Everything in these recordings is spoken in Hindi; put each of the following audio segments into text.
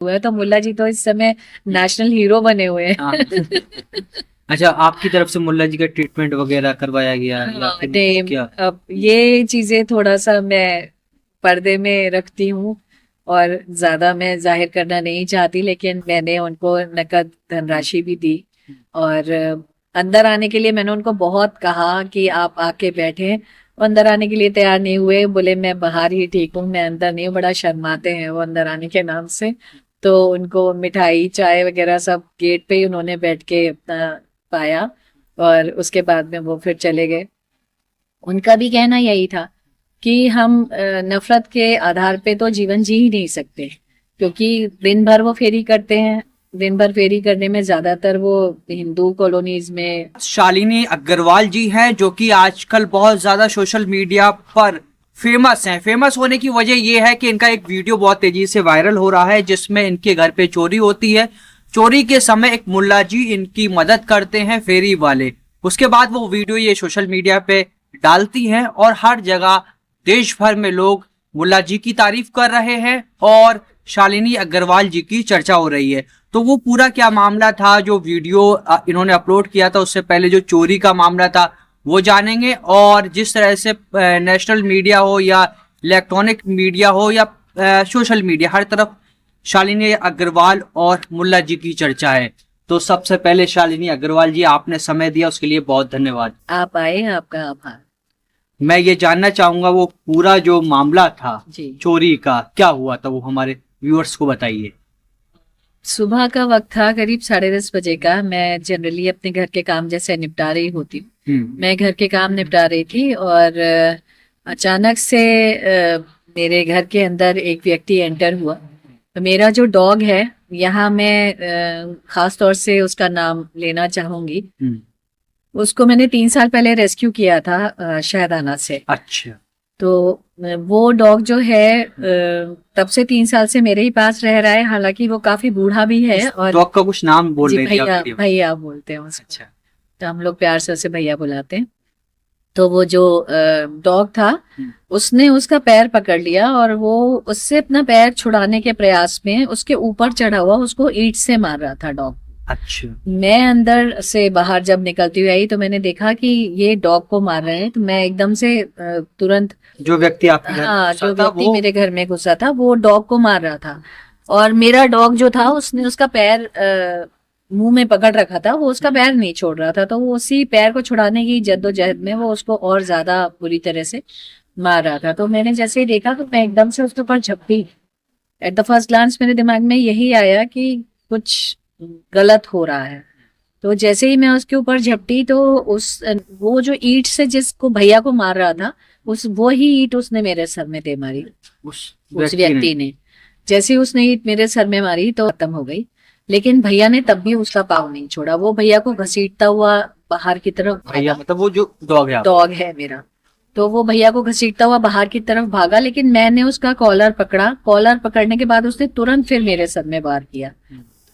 हुआ है, तो मुल्ला जी तो इस समय नेशनल हीरो बने हुए हैं। हाँ। अच्छा, आपकी तरफ से मुल्ला जी का ट्रीटमेंट वगैरह करवाया गया या हाँ, फिर नहीं, क्या? अब ये चीजें थोड़ा सा मैं पर्दे में रखती हूँ और ज्यादा मैं जाहिर करना नहीं चाहती, लेकिन मैंने उनको नकद धनराशि भी दी। और अंदर आने के लिए मैंने उनको बहुत कहा कि आप आके बैठे, वो अंदर आने के लिए तैयार नहीं हुए, बोले मैं बाहर ही ठीक हूँ, मैं अंदर नहीं हूँ। बड़ा शर्माते हैं वो अंदर आने के नाम से। तो उनको मिठाई चाय वगैरह सब गेट पे ही उन्होंने बैठ के अपना पाया, और उसके बाद में वो फिर चले गए। उनका भी कहना यही था कि हम नफरत के आधार पे तो जीवन जी ही नहीं सकते, क्योंकि दिन भर वो फेरी करते हैं। दिन भर फेरी करने में ज्यादातर वो हिंदू कॉलोनीज में। शालिनी अग्रवाल जी हैं, जो कि आजकल बहुत ज्यादा सोशल मीडिया पर फेमस हैं। फेमस होने की वजह यह है कि इनका एक वीडियो बहुत तेजी से वायरल हो रहा है, जिसमें इनके घर पे चोरी होती है। चोरी के समय एक मुल्ला जी इनकी मदद करते हैं, फेरी वाले। उसके बाद वो वीडियो ये सोशल मीडिया पे डालती हैं और हर जगह देश भर में लोग मुल्ला जी की तारीफ कर रहे हैं और शालिनी अग्रवाल जी की चर्चा हो रही है। तो वो पूरा क्या मामला था, जो वीडियो इन्होंने अपलोड किया था, उससे पहले जो चोरी का मामला था वो जानेंगे। और जिस तरह से नेशनल मीडिया हो या इलेक्ट्रॉनिक मीडिया हो या सोशल मीडिया, हर तरफ शालिनी अग्रवाल और मुल्ला जी की चर्चा है। तो सबसे पहले शालिनी अग्रवाल जी, आपने समय दिया उसके लिए बहुत धन्यवाद। आप आए, आपका आभार। मैं ये जानना चाहूंगा वो पूरा जो मामला था जी, चोरी का, क्या हुआ था, वो हमारे व्यूअर्स को बताइए। सुबह का वक्त था, करीब 10:30 बजे का। मैं जनरली अपने घर के काम जैसे निपटा रही होती हूँ। मैं घर के काम निपटा रही थी और अचानक से मेरे घर के अंदर एक व्यक्ति एंटर हुआ। तो मेरा जो डॉग है, यहाँ मैं खास तौर से उसका नाम लेना चाहूंगी। उसको मैंने 3 साल पहले रेस्क्यू किया था शहदाना से। अच्छा। तो वो डॉग जो है तब से 3 साल से मेरे ही पास रह रहा है। हालांकि वो काफी बूढ़ा भी है। और डॉग का कुछ नाम बोल जी, रही थी आप भैया वीडियो में। भैया बोलते हैं उसको। अच्छा। तो हम लोग प्यार से उसे भैया बुलाते हैं। तो वो जो डॉग था, उसने उसका पैर पकड़ लिया और वो उससे अपना पैर छुड़ाने के प्रयास में उसके ऊपर चढ़ा हुआ उसको ईंट से मार रहा था डॉग। अच्छा। मैं अंदर से बाहर जब निकलती हुई आई तो मैंने देखा कि ये डॉग को मार रहे हैं। तो मैं एकदम से तुरंत, जो व्यक्ति आपके घर में हाँ, घुसा जो था व्यक्ति वो? मेरे घर में घुसा था वो डॉग को मार रहा था। और मेरा डॉग जो था उसने उसका पैर मुंह में पकड़ रखा था, वो उसका पैर नहीं छोड़ रहा था। तो वो उसी पैर को छुड़ाने की जद्दोजहद में वो उसको और ज्यादा बुरी तरह से मार रहा था। तो मैंने जैसे ही देखा तो मैं एकदम से उसके ऊपर झपटी। एट द फर्स्ट ग्लांस मेरे दिमाग में यही आया कि कुछ गलत हो रहा है। तो जैसे ही मैं उसके ऊपर झपटी तो उस वो जो ईंट से जिसको भैया को मार रहा था, उस वो ही ईंट उसने मेरे सर में दे मारी। उस व्यक्ति ने जैसे ही उसने ईंट मेरे सर में मारी तो खत्म हो गई। लेकिन भैया ने तब भी उसका पाँव नहीं छोड़ा। वो भैया को घसीटता हुआ बाहर की तरफ भैया भागा। मतलब वो जो डॉग है आप? डॉग है मेरा। तो वो भैया को घसीटता हुआ बाहर की तरफ भागा, लेकिन मैंने उसका कॉलर पकड़ा। कॉलर पकड़ने के बाद उसने तुरंत फिर मेरे सर में वार किया।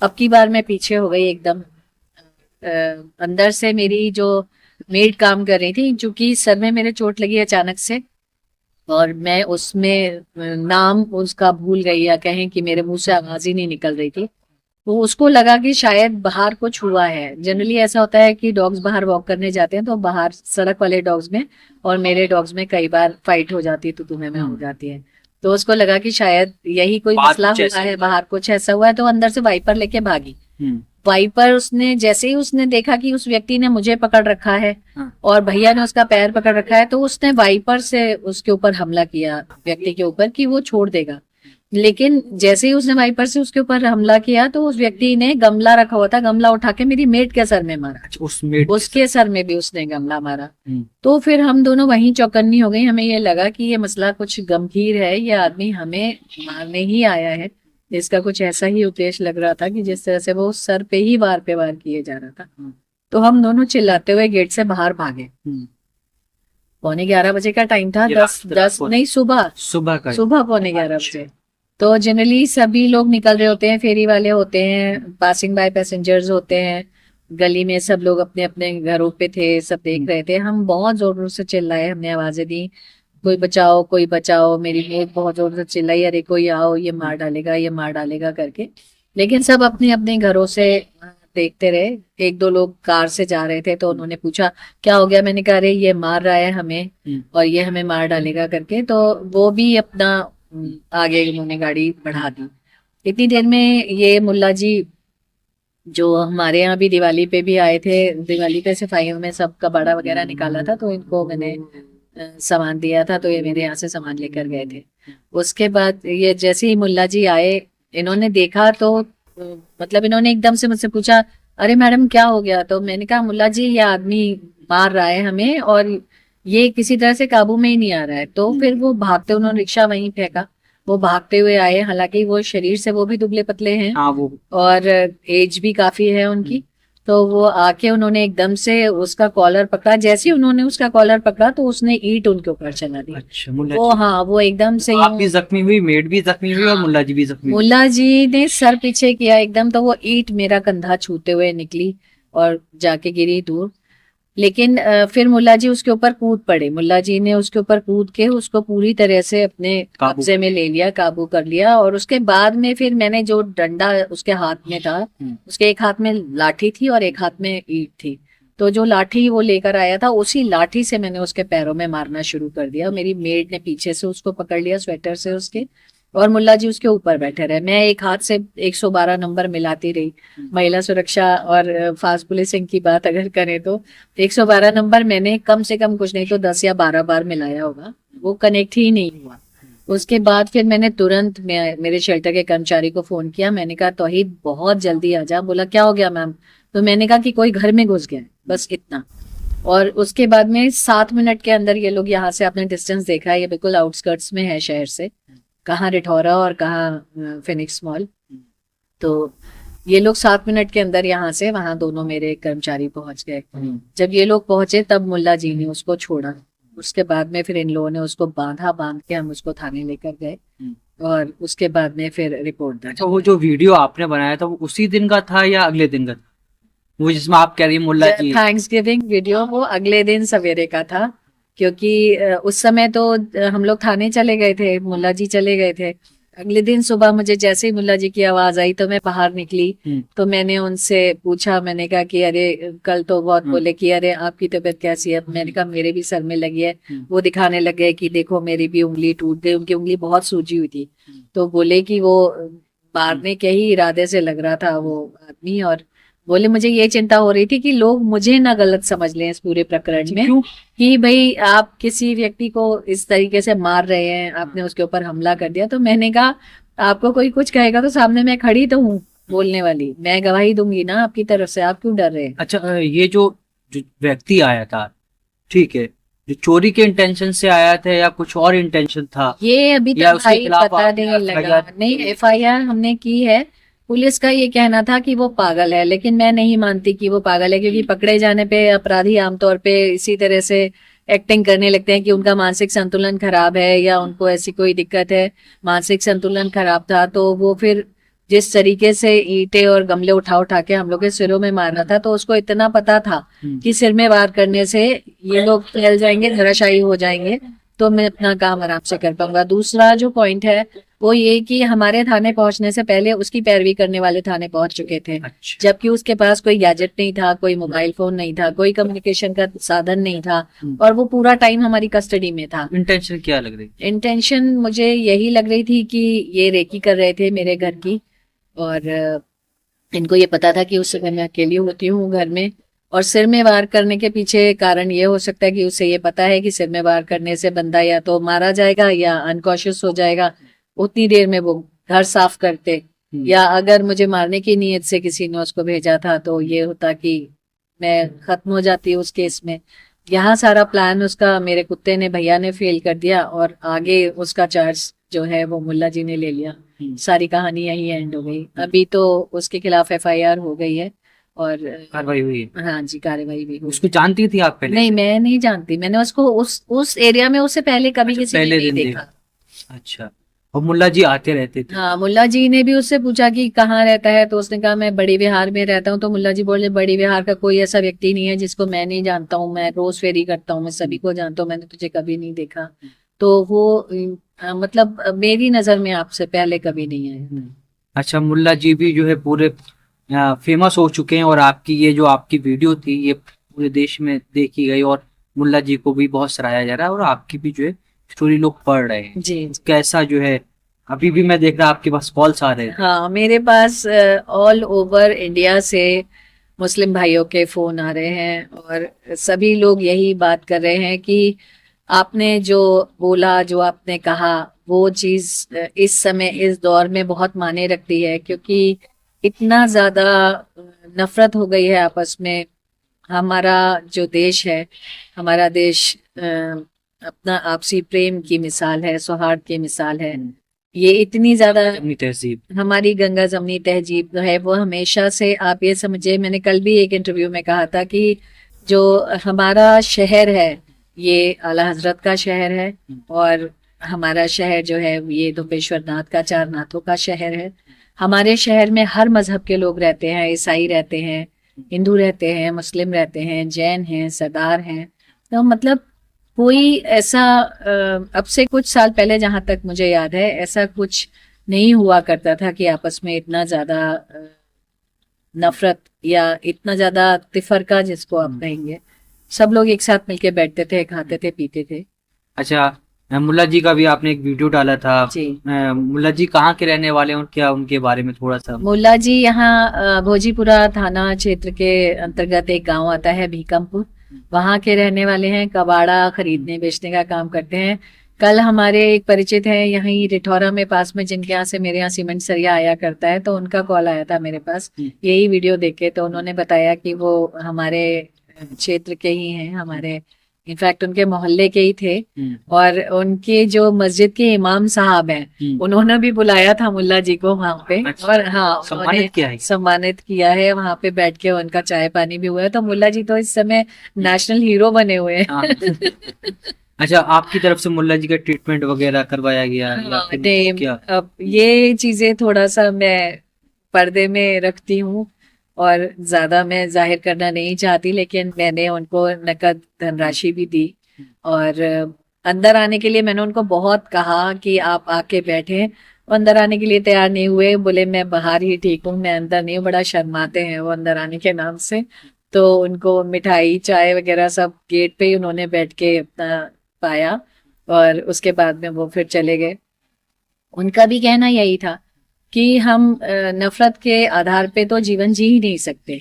अब की बार मैं पीछे हो गई एकदम। अंदर से मेरी जो मेड काम कर रही थी, चूंकि सर में मेरे चोट लगी अचानक से, और मैं उसमें नाम उसका भूल गई, या कहें कि मेरे मुंह से आवाज ही नहीं निकल रही थी। तो उसको लगा कि शायद बाहर कुछ हुआ है। जनरली ऐसा होता है कि डॉग्स बाहर वॉक करने जाते हैं तो बाहर सड़क वाले डॉग्स में और मेरे डॉग्स में कई बार फाइट हो जाती है, तो तुम्हें में हो जाती है। तो उसको लगा कि शायद यही कोई बात मसला कुछ हुआ ऐसा है, बाहर कुछ ऐसा हुआ है। तो अंदर से वाइपर लेके भागी। हम्म। वाइपर उसने जैसे ही उसने देखा कि उस व्यक्ति ने मुझे पकड़ रखा है हाँ। और भैया ने उसका पैर पकड़ रखा है, तो उसने वाइपर से उसके ऊपर हमला किया, व्यक्ति के ऊपर, कि वो छोड़ देगा। लेकिन जैसे ही उसने वाइपर से उसके ऊपर हमला किया तो उस व्यक्ति ने गमला रखा हुआ था, गमला उठा के मेरी मेट के सर में मारा। अच्छा, उस मेड उसके सर में भी उसने गमला मारा। तो फिर हम दोनों वहीं चौकन्नी हो गई। हमें ये लगा कि ये मसला कुछ गंभीर है, ये आदमी हमें मारने ही आया है। इसका कुछ ऐसा ही उद्देश्य लग रहा था कि जिस तरह से वो सर पे ही वार पे वार किए जा रहा था। तो हम दोनों चिल्लाते हुए गेट से बाहर भागे। 11:15 बजे का टाइम था। ये दस रात दस को? नहीं, सुबह सुबह का? सुबह 11:15 अच्छा। बजे। तो जनरली सभी लोग निकल रहे होते हैं, फेरी वाले होते हैं, पासिंग बाय पैसेंजर्स होते हैं। गली में सब लोग अपने अपने घरों पे थे, सब देख रहे थे। हम बहुत जोरों से चिल्लाए, हमने आवाजें दी। कोई बचाओ, मेरी मेड बहुत जोर से चिल्लाई, अरे कोई आओ, ये मार डालेगा, ये मार डालेगा करके। लेकिन सब अपने अपने घरों से देखते रहे। एक दो लोग कार से जा रहे थे तो उन्होंने पूछा क्या हो गया, मैंने कहा अरे ये मार रहा है हमें और ये हमें मार डालेगा करके। तो वो भी अपना आगे उन्होंने गाड़ी बढ़ा दी। इतनी देर में ये मुल्ला जी जो हमारे यहाँ भी दिवाली पे भी आए थे, दिवाली पे सफाइयों में सब कबाड़ा वगैरह निकाला था, तो इनको मैंने सामान दिया था, तो ये मेरे यहाँ से सामान लेकर गए थे। उसके बाद ये जैसे ही मुल्ला जी आए, इन्होंने देखा तो मतलब इन्होंने एकदम से मुझसे पूछा अरे मैडम क्या हो गया। तो मैंने कहा मुल्ला जी ये आदमी मार रहा है हमें और ये किसी तरह से काबू में ही नहीं आ रहा है। तो फिर वो भागते, उन्होंने रिक्शा वहीं फेंका, वो भागते हुए आए। हालांकि वो शरीर से वो भी दुबले पतले हैं हाँ वो और एज भी काफी है उनकी। तो वो आके उन्होंने एकदम से उसका कॉलर पकड़ा। जैसे ही उन्होंने उसका कॉलर पकड़ा तो उसने ईंट उनके ऊपर चला दी। अच्छा मुल्ला वो जी। हाँ, वो एकदम से आप भी जख्मी हुई, मेड भी जख्मी हुई और मुल्ला जी भी जख्मी हुई। मुल्ला जी ने सर पीछे किया एकदम, तो वो ईंट मेरा कंधा छूते हुए निकली और जाके गिरी दूर। लेकिन फिर मुल्ला जी उसके ऊपर कूद पड़े। मुल्ला जी ने उसके ऊपर कूद के उसको पूरी तरह से अपने कब्जे में ले लिया, काबू कर लिया। और उसके बाद में फिर मैंने जो डंडा उसके हाथ में था, उसके एक हाथ में लाठी थी और एक हाथ में ईंट थी, तो जो लाठी वो लेकर आया था उसी लाठी से मैंने उसके पैरों में मारना शुरू कर दिया। मेरी मेड ने पीछे से उसको पकड़ लिया स्वेटर से उसके, और मुल्ला जी उसके ऊपर बैठे रहे। मैं एक हाथ से 112 नंबर मिलाती रही। महिला सुरक्षा और फास्ट पुलिसिंग की बात अगर करें तो 112 नंबर मैंने कम से कम कुछ नहीं तो 10 या 12 बार मिलाया होगा, वो कनेक्ट ही नहीं हुआ। उसके बाद फिर मैंने तुरंत मेरे शेल्टर के कर्मचारी को फोन किया। मैंने कहा तौहीद बहुत जल्दी आ जा। बोला क्या हो गया मैम? तो मैंने कहा कि कोई घर में घुस गया है, बस इतना। और उसके बाद में 7 मिनट के अंदर ये लोग, यहाँ से आपने डिस्टेंस देखा है, ये बिल्कुल आउटस्कर्ट्स में है शहर से, कहाँ रिठौरा और कहाँ फिनिक्स मॉल। तो ये लोग 7 मिनट के अंदर यहाँ से वहां दोनों मेरे कर्मचारी पहुंच गए। जब ये लोग पहुंचे तब मुल्ला जी ने उसको छोड़ा। उसके बाद में फिर इन लोगों ने उसको बांध के हम उसको थाने लेकर गए और उसके बाद में फिर रिपोर्ट दर्ज। अच्छा वो जो वीडियो आपने बनाया था वो उसी दिन का था या अगले दिन का था, वो जिसमें आप कह रही हैं मुल्ला जी? थैंक्स गिविंग वीडियो वो अगले दिन सवेरे का था, क्योंकि उस समय तो हम लोग थाने चले गए थे, मुल्ला जी चले गए थे। अगले दिन सुबह मुझे जैसे ही मुल्ला जी की आवाज आई तो मैं बाहर निकली। तो मैंने उनसे पूछा, मैंने कहा कि अरे कल तो बहुत बोले कि अरे आपकी तबीयत कैसी है? मैंने कहा मेरे भी सर में लगी है। वो दिखाने लगे कि देखो मेरी भी उंगली टूट गई, उनकी उंगली बहुत सूजी हुई थी। तो बोले कि वो मारने के ही इरादे से लग रहा था वो आदमी। और बोले मुझे ये चिंता हो रही थी कि लोग मुझे ना गलत समझ लें इस पूरे प्रकरण में, कि भाई आप किसी व्यक्ति को इस तरीके से मार रहे हैं, आपने उसके ऊपर हमला कर दिया। तो मैंने कहा आपको कोई कुछ कहेगा तो सामने मैं खड़ी तो हूँ बोलने वाली, मैं गवाही दूंगी ना आपकी तरफ से, आप क्यों डर रहे हैं? अच्छा ये जो व्यक्ति आया था, ठीक है, जो चोरी के इंटेंशन से आया था या कुछ और इंटेंशन था, ये अभी तक भाई पता नहीं लगा। नहीं, FIR हमने की है। पुलिस का ये कहना था कि वो पागल है, लेकिन मैं नहीं मानती कि वो पागल है, क्योंकि पकड़े जाने पे अपराधी आमतौर पे इसी तरह से एक्टिंग करने लगते हैं कि उनका मानसिक संतुलन खराब है या उनको ऐसी कोई दिक्कत है। मानसिक संतुलन खराब था तो वो फिर जिस तरीके से ईंटें और गमले उठा उठा के हम लोग के सिरों में मारना था, तो उसको इतना पता था कि सिर में वार करने से ये लोग फैल जाएंगे, धराशायी हो जाएंगे, तो मैं अपना काम आराम से कर पाऊंगा। दूसरा जो पॉइंट है वो ये कि हमारे थाने पहुंचने से पहले उसकी पैरवी करने वाले थाने पहुंच चुके थे। अच्छा। जबकि उसके पास कोई गैजेट नहीं था, कोई मोबाइल फोन नहीं था, कोई कम्युनिकेशन का साधन नहीं था, और वो पूरा टाइम हमारी कस्टडी में था। इंटेंशन क्या लग रही? इंटेंशन मुझे यही लग रही थी कि ये रेकी कर रहे थे मेरे घर की, और इनको ये पता था कि उस समय मैं अकेली होती हूँ घर में। और सिर में वार करने के पीछे कारण ये हो सकता है कि उसे ये पता है कि सिर में वार करने से बंदा या तो मारा जाएगा या अनकॉशियस हो जाएगा। उतनी देर में वो घर साफ करते, या अगर मुझे मारने की नीयत से किसी ने उसको भेजा था तो ये होता कि मैं खत्म हो जाती उस केस में। यहाँ सारा प्लान उसका मेरे कुत्ते ने, भैया ने फेल कर दिया, और आगे उसका चार्ज जो है वो मुल्ला जी ने ले लिया। सारी कहानी यही एंड हो गई। अभी तो उसके खिलाफ FIR हो गई है और कार्रवाई हुई है? हाँ जी, कार्रवाई भी हुई। उसको जानती थी आप पहले? नहीं, मैं नहीं जानती, मैंने उसको उस एरिया में उससे पहले कभी किसी ने नहीं देखा। अच्छा, और मुल्ला जी आते रहते थे? हाँ, मुल्ला जी ने भी उससे पूछा कि कहाँ रहता है, तो उसने कहा मैं बड़ी विहार में रहता हूँ। तो मुल्ला जी बोले बड़ी विहार का कोई ऐसा व्यक्ति नहीं है जिसको मैं नहीं जानता हूँ, मैं रोज फेरी करता हूँ, मैं सभी को जानता हूँ, मैंने तुझे कभी नहीं देखा। तो वो मतलब मेरी नजर में आपसे पहले कभी नहीं आया। अच्छा, मुल्ला जी भी जो है पूरे फेमस हो चुके हैं और आपकी ये जो आपकी वीडियो थी ये पूरे देश में देखी गई और मुल्ला जी को भी बहुत सराहा जा रहा है और आपकी भी जो है स्टोरी लोग पढ़ रहे हैं। जी। कैसा जो है, अभी भी मैं देख रहा आपके पास कॉल्स आ रहे हैं। हाँ, मेरे पास ऑल ओवर इंडिया से मुस्लिम भाइयों के फोन आ रहे हैं और सभी लोग यही बात कर रहे हैं कि आपने जो बोला, जो आपने कहा, वो चीज इस समय इस दौर में बहुत मायने रखती है, क्योंकि इतना ज्यादा नफरत हो गई है आपस में। हमारा जो देश है, हमारा देश अपना आपसी प्रेम की मिसाल है, सौहार्द की मिसाल है। ये इतनी ज्यादा अपनी तहजीब, हमारी गंगा जमनी तहजीब जो है वो हमेशा से, आप ये समझिए, मैंने कल भी एक इंटरव्यू में कहा था कि जो हमारा शहर है ये आला हजरत का शहर है और हमारा शहर जो है ये दुपेश्वर नाथ का, चार नाथों का शहर है। हमारे शहर में हर मजहब के लोग रहते हैं, ईसाई रहते हैं, हिंदू रहते हैं, मुस्लिम रहते हैं, जैन हैं, सरदार हैं। तो मतलब कोई ऐसा अब से कुछ साल पहले जहां तक मुझे याद है ऐसा कुछ नहीं हुआ करता था कि आपस में इतना ज्यादा नफरत या इतना ज्यादा तिफरका जिसको आप कहेंगे। सब लोग एक साथ मिलके बैठते थे, खाते थे, पीते थे। अच्छा, मुल्ला जी का भी आपने एक वीडियो डाला था। जी। मुल्ला जी कहाँ के रहने वाले हैं और क्या उनके बारे में थोड़ा सा। मुल्ला जी यहाँ भोजीपुरा थाना क्षेत्र के अंतर्गत एक गांव आता है भीकमपुर, वहां के रहने वाले हैं। कबाड़ा खरीदने बेचने का काम करते हैं। कल हमारे एक परिचित हैं यहीं रिठौरा में पास में, जिनके यहाँ से मेरे यहाँ सीमेंट सरिया आया करता है, तो उनका कॉल आया था मेरे पास यही वीडियो देख के। तो उन्होंने बताया कि वो हमारे क्षेत्र के ही हैं, हमारे इनफैक्ट उनके मोहल्ले के ही थे। और उनके जो मस्जिद के इमाम साहब हैं उन्होंने भी बुलाया था मुल्ला जी को वहां पे। अच्छा, और हाँ, सम्मानित किया है। सम्मानित किया है, वहां पे बैठ के उनका चाय पानी भी हुआ है। तो मुल्ला जी तो इस समय नेशनल हीरो बने हुए हैं। हाँ। अच्छा, आपकी तरफ से मुल्ला जी का ट्रीटमेंट वगैरह करवाया गया या हाँ, फिर नहीं, क्या? अब ये चीजें थोड़ा सा मैं पर्दे में रखती हूँ और ज्यादा मैं जाहिर करना नहीं चाहती, लेकिन मैंने उनको नकद धनराशि भी दी। और अंदर आने के लिए मैंने उनको बहुत कहा कि आप आके बैठे, वो अंदर आने के लिए तैयार नहीं हुए, बोले मैं बाहर ही ठीक हूँ, मैं अंदर नहीं हूँ। बड़ा शर्माते हैं वो अंदर आने के नाम से। तो उनको मिठाई चाय वगैरह सब गेट पे ही उन्होंने बैठ के अपना पाया और उसके बाद में वो फिर चले गए। उनका भी कहना यही था कि हम नफरत के आधार पे तो जीवन जी ही नहीं सकते,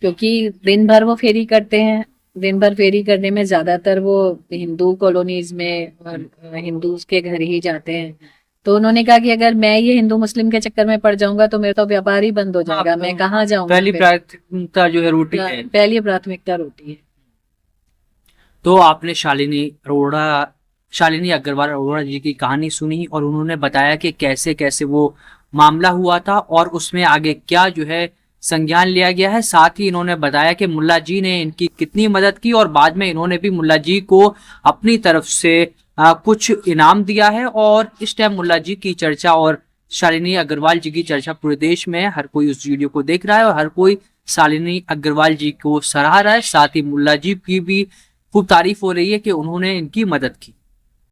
क्योंकि दिन भर वो फेरी करते हैं। दिन भर फेरी करने में ज्यादातर वो हिंदू कॉलोनीज में और हिंदू के घर ही जाते हैं। तो उन्होंने कहा कि अगर मैं ये हिंदू मुस्लिम के चक्कर में पड़ जाऊंगा तो मेरा तो व्यापार ही बंद हो जाएगा, मैं कहाँ जाऊंगा। पहली प्राथमिकता जो है रोटी है। पहली प्राथमिकता रोटी है। तो आपने शालिनी अग्रवाल अरोड़ा जी की कहानी सुनी और उन्होंने बताया कि कैसे कैसे वो मामला हुआ था और उसमें आगे क्या जो है संज्ञान लिया गया है। साथ ही इन्होंने बताया कि मुल्ला जी ने इनकी कितनी मदद की और बाद में इन्होंने भी मुल्ला जी को अपनी तरफ से कुछ इनाम दिया है। और इस टाइम मुल्ला जी की चर्चा और शालिनी अग्रवाल जी की चर्चा पूरे देश में है। हर कोई उस वीडियो को देख रहा है और हर कोई शालिनी अग्रवाल जी को सराह रहा है। साथ ही मुल्ला जी की भी खूब तारीफ हो रही है कि उन्होंने इनकी मदद की।